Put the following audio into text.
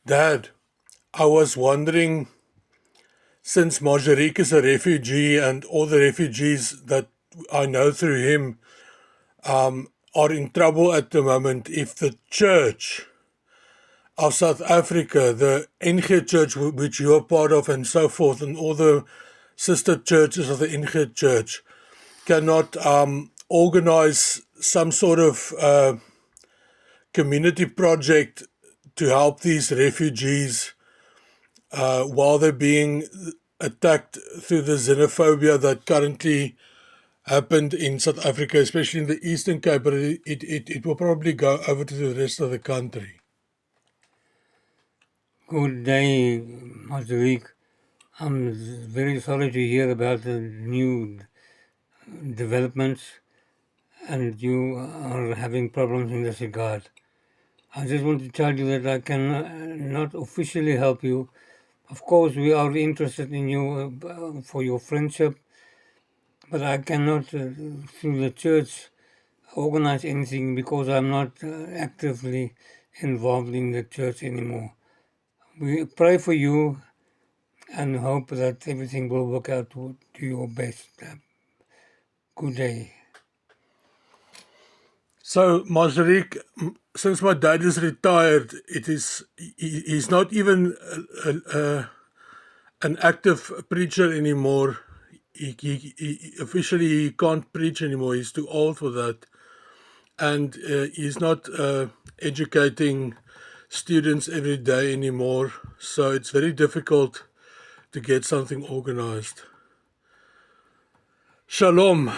Dad, I was wondering, since Marjorique is a refugee and all the refugees that I know through him are in trouble at the moment, if the Church of South Africa, the NG Church, which you are part of, and so forth, and all the sister churches of the NG Church, cannot organize some sort of community project to help these refugees while they're being attacked through the xenophobia that currently happened in South Africa, especially in the Eastern Cape, but it will probably go over to the rest of the country. Good day, Marjorique. I'm very sorry to hear about the new developments and you are having problems in this regard. I just want to tell you that I can not officially help you. Of course, we are interested in you for your friendship, but I cannot, through the church, organize anything because I'm not actively involved in the church anymore. We pray for you and hope that everything will work out to your best. Good day. So, Marjorique, since my dad is retired, he's not even an active preacher anymore. He officially he can't preach anymore. He's too old for that, and he's not educating students every day anymore. So it's very difficult to get something organized. Shalom.